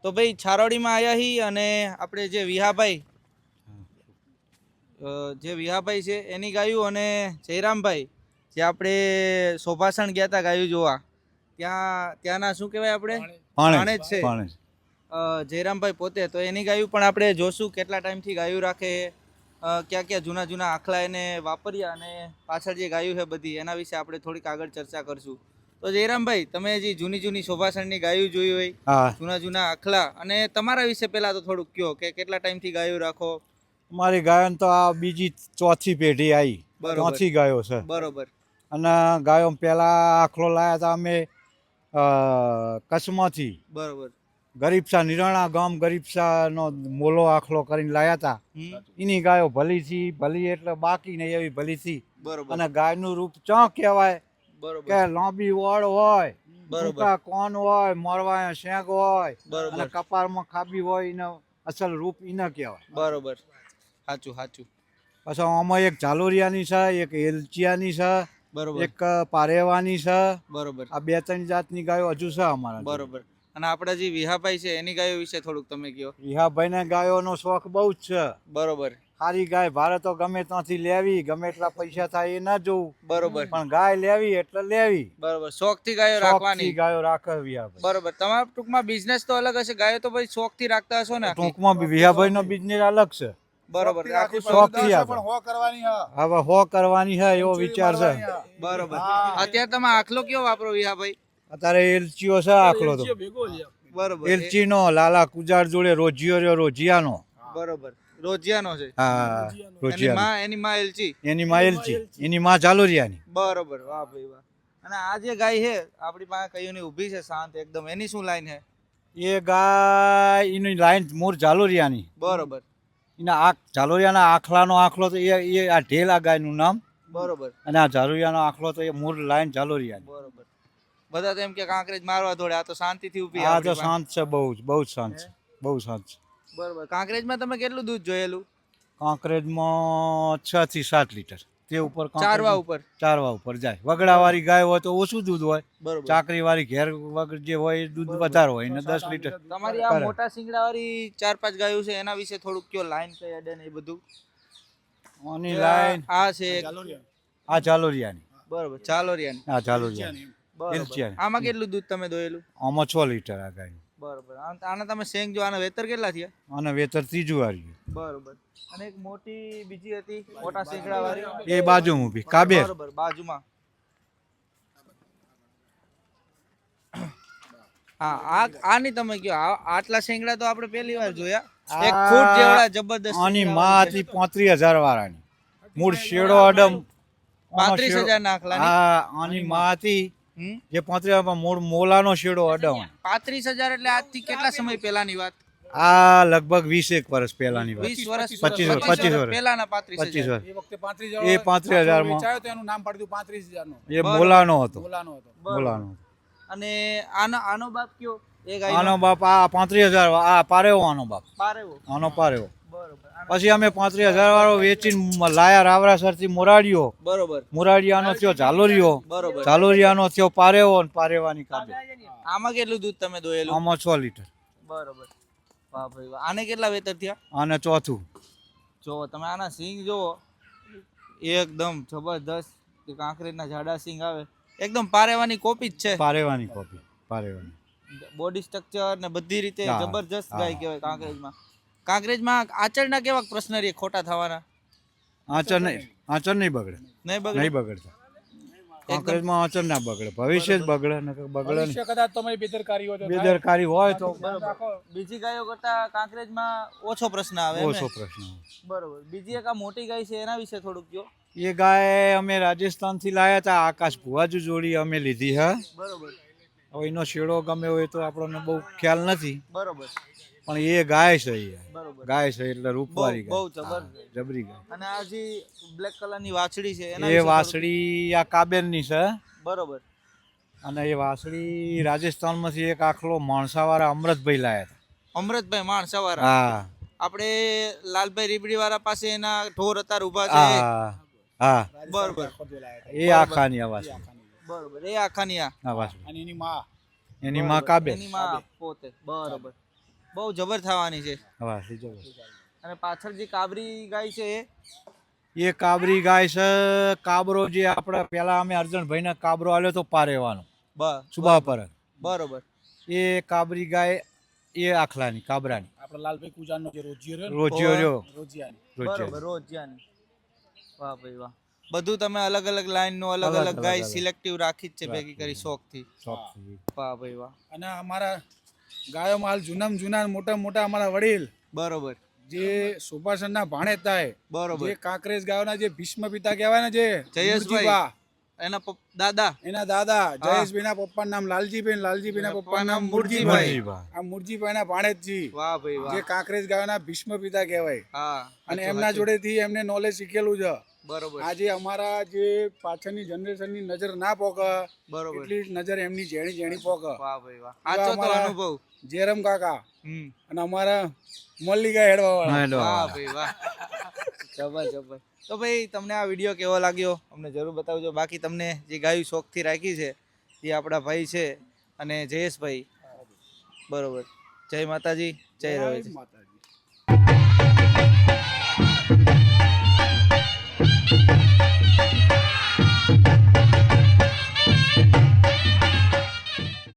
તો ભાઈ છારોડીમાં આવ્યા હી અને આપણે જે વિહાભાઈ છે એની ગાયું અને જયરામભાઈ જે આપણે શોભાસણ ગયા હતા ગાયું જોવા ત્યાંના શું કહેવાય આપણે ભાણેજ છે જયરામભાઈ પોતે, તો એની ગાયું પણ આપણે જોશું કેટલા ટાઈમથી ગાયું રાખે, ક્યાં ક્યાં જૂના જૂના આખલા એને વાપર્યા અને પાછળ જે ગાયું છે બધી એના વિશે આપણે થોડીક આગળ ચર્ચા કરશું. તો જયરામભાઈ, તમે જે જૂની જૂની શોભાસણની ગાયું જોઈ હોય, જૂના જૂના આખલા, અને તમારા વિશે પહેલા તો થોડુંક કહો કે કેટલા ટાઈમથી ગાયું રાખો? મારી ગાયો તો આ બીજી ચોથી પેઢી આવી, ચોથી ગાયો છે. બરોબર. અને ગાયો પેલા આખલો લાયા હતા અમે કચ્છમાંથી. બરોબર. ગરીબસા નિરાણા ગામ ગરીબસાનો મોલો આખલો કરીને લાયા હતા. એની ગાયો ભલી થી ભલી એટલે બાકી નહીં એવી ભલી થી. અને ગાયનું રૂપ ચા કહેવાય કે લાંબી વળ હોય, ટૂંકા કોન હોય, મોરવા શેંગ હોય અને કપાળમાં ખાબી હોય, એને અસલ રૂપ એને કહેવાય. બરોબર, સાચું સાચું. પછી આમાં એક ઝાલોરિયાની છે, એક એલચિયાની છે, એક પારેવાની છે. બરોબર. આ 2-3 જાતની ગાયો હજુ છે અમારા. બરોબર. અને આપણા જે વિહાભાઈ છે એની ગાયો વિશે થોડુંક તમે કહો. વિહાભાઈને ગાયોનો શોખ બહુ જ છે. બરોબર. સારી ગાય ભારે તો ગમે ત્યાંથી લેવી, ગમે એટલા પૈસા થાય એ ના જોવું. બરોબર. પણ ગાય લેવી એટલે લેવી. બરોબર. શોખથી ગાયો રાખવાની. ગાયો રાખે વિહાભાઈ. બરોબર. તમારા ટૂંકમાં બિઝનેસ તો અલગ હશે, ગાયો તો ભાઈ શોખથી રાખતા હશો ને? ટૂંકમાં વિહાભાઈનો બિઝનેસ અલગ છે. બરોબર. શોખથી હવે હો કરવાની છે એવો વિચાર છે. બરોબર. અત્યારે તમે આખલો કયો વાપરો વિહાભાઈ? અત્યારે એલચીઓ છે આખલો તો. બરોબર. એલચીનો લાલા કુજાર જોડે રોજિયાનો. બરોબર. રોજિયાનો છે. હા, રોજિયાનો. એની માં એલચી. એની માં એલચી, એની માં ઝાલોરિયાની. બરોબર. વાહ ભાઈ વાહ. અને આ જે ગાય છે આપણી પાસે કયું ની ઊભી છે શાંત એકદમ, એની શું લાઈન છે? એ ગાય એની લાઈન મૂળ ઝાલોરિયાની. બરોબર. એના ઝાલોરિયાના આખલાનો આખલો તો એ આ ઢેલા ગાયનું નામ. બરોબર. અને આ ઝાલોરિયાનો આખલો તો એ મૂળ લાઈન ઝાલોરિયાની. બરોબર. બધા તો એમ કે કાંકરેજ મારવા દોડે, આ તો શાંતિથી ઊભી. આ તો શાંત છે, બહુ જ શાંત છે, બહુ શાંત છે. બરોબર. કાંકરેજમાં તમે કેટલું દૂધ જોયેલું? કાંકરેજમાં 6 થી 7 લીટર. તે ઉપર ચારવા ઉપર જાય. વગડાવાળી ગાય હોય તો ઓછું દૂધ હોય. બરોબર. ચાકરીવાળી ઘેર વગર જે હોય એ દૂધ વધારે હોય, એને 10 લીટર. તમારી આ મોટા સિંગડાવાળી 4-5 ગાયો છે એના વિશે થોડુંક કયો, લાઈન કઈ અડે ને એ બધું? ઓની લાઈન આ છે આ ઝાલોરિયાની. બરોબર. ઝાલોરિયાની. આ ઝાલોરિયાની. એલચિયાની. આમાં કેટલું દૂધ તમે દોયેલું? આમાં 6 લીટર આ ગાય. બરોબર. આના તમે શેંગ જો, આના વેતર કેટલા થયા? અને વેતર 3જું વાળી. બરોબર. અને એક મોટી બીજી હતી મોટા શેંગડા વાળી, એ બાજુમાં ઊભી કાબેર. બરોબર, બાજુમાં. હા, આની તમે કયો, આટલા શેંગડા તો આપણે પહેલી વાર જોયા. એક ફૂટ જેવડા જબરદસ્ત. આની માં હતી 35,000 વાળાની. મૂળ શેડો અડમ 35,000 ના આખલાની. હા, આની માં હતી જે 35,000 મૂળ મોલાનો શેડો અડમ. 35,000 એટલે આજથી કેટલા સમય પહેલાની વાત? આ લગભગ 20 વર્ષ પહેલાની વાત. 20 વર્ષ 25 વર્ષ પહેલાના 35,000. 35,000. એ 35,000 માં એનું નામ પાડી દીધું 35,000 નું. એ મોલાનો હતો. મોલાનો. અને આનો બાપ કયો? એ ગાય આનો બાપ આ 35,000 આ પારેવો. આનો બાપ પારેવો. આનો પારેવો. બરોબર. પછી અમે 35,000 વાળો વેચીને લાયા રાવરાસર થી મોરાડીઓ. બરોબર. મોરાડિયાનો થયો ઝાલોરિયો. બરોબર. ઝાલોરિયાનો થયો પારેવો અને પારેવાની કાબે. આમાં કેટલું દૂધ તમે દોયેલું? આમાં 6 લીટર. બરોબર. વાહ ભાઈ વાહ. આને કેટલા વેતર થયા? આને ચોથું. જો તમે આના સિંગ જોવો, એકદમ જબરદસ્ત. કાંકરેજના જાડા સિંગ આવે, એકદમ પારેવાની કોપી જ છે. પારેવાની કોપી. પારેવાની બોડી સ્ટ્રક્ચર ને બધી રીતે જબરજસ્ત ગાય કહેવાય કાંકરેજમાં. કાંકરેજમાં આચરણના કેવા પ્રશ્ન રે ખોટા થવાના? આચર નહીં બગડે. નહીં બગડતા. કાંકરેજમાં આચર ના બગડે, ભવિષ્ય જ બગડે. બગડે કદાચ તમે બેદરકારી હોય તો બીજી ગાયો કરતા કાંકરેજમાં ઓછો પ્રશ્ન આવે. ઓછો પ્રશ્ન. બરોબર. બીજી એક આ મોટી ગાય છે એના વિશે થોડુંક કહો. એ ગાય અમે રાજસ્થાન થી લાયા હતા. આકાશ ભુવાજુ જોડી અમે લીધી. હા, બરોબર. હવે એનો શેડો ગમે હોય તો આપણને બહુ ખ્યાલ નથી. બરોબર. પણ એ ગાય છે. બરોબર. ગાય છે એટલે રૂપવાળી બહુ ગાય. જબરદસ્ત. જબરી ગાય. અને આ જે બ્લેક કલરની વાછડી છે એ વાછડી આ કાબેરની છે. બરોબર. અને એ વાછડી રાજસ્થાનમાંથી એક આખલો માણસાવાળા અમૃતભાઈ લાયા હતા. અમૃતભાઈ માણસાવાળા. હા, આપણે લાલભાઈ રીબડી વાળા પાસે એના ઢોર અત્યારે ઉભા છે. હા, બરોબર. એ આખાની આવાજ. બરોબર. એ આખાની આવાજ. અને એની એની માં કાબે. એની માં પોતે. બરોબર. બહુ જબર થવાની છે. હા સીધો. અને પાછળ જે કાબરી ગાય છે એ કાબરી ગાય છે. કાબરો જે આપણે પેલા અમે અર્જુનભાઈને કાબરો આલ્યો તો પારેવાનો સુબા પર. બરોબર. એ કાબરી ગાય એ આખલાની કાબરાની આપડે લાલભાઈ કુજાનો જે રોજિયો રોજિયો બરોબર રોજિયાની. વાહ ભાઈ વાહ. બધું તમે અલગ અલગ લાઈન નું અલગ અલગ ગાય સિલેક્ટિવ રાખી જ છે ભેગી કરી શોખથી. વાહ ભાઈ વાહ. અને અમારા ગાયોમાં હાલ જૂનામાં જૂના મોટા મોટા અમારા વડીલ બરોબર. જે સુભાષણના ભાણેજ થાય બરોબર. જે કાંકરેજ ગાયોના જે ભીષ્મ પિતા કહેવાય ને જે જયેશભાઈ એના દાદા એના દાદા જયેશભાઈ ના પપ્પાનું નામ લાલજીભાઈ, લાલજીભાઈ ના પપ્પાનું નામ મુરજીભાઈ. આ મુરજીભાઈ ના ભાણેજજી વાહ ભાઈ વાહ. જે કાંકરેજ ગાયોના ભીષ્મ પિતા કહેવાય. હા. અને એમના જોડેથી એમને નોલેજ શીખેલું છે. બરોબર. આજે અમારા જે પાછળની જનરેશનની નજર ના પોકે બરોબર. એટલી નજર એમની જેણી જેણી પોકે. વાહ ભાઈ વાહ. આજો તો અનુભવ. જેરમ કાકા અને અમારા મલ્લિકા હેડવા વાળા. વાહ ભાઈ વાહ. જબર જબર. તો ભાઈ તમને આ વિડીયો કેવો લાગ્યો અમને જરૂર બતાવજો. બાકી તમને જે ગાયું શોખથી રાખી છે એ આપણા ભાઈ છે અને જયેશભાઈ. બરોબર. જય માતાજી, જય રવિ.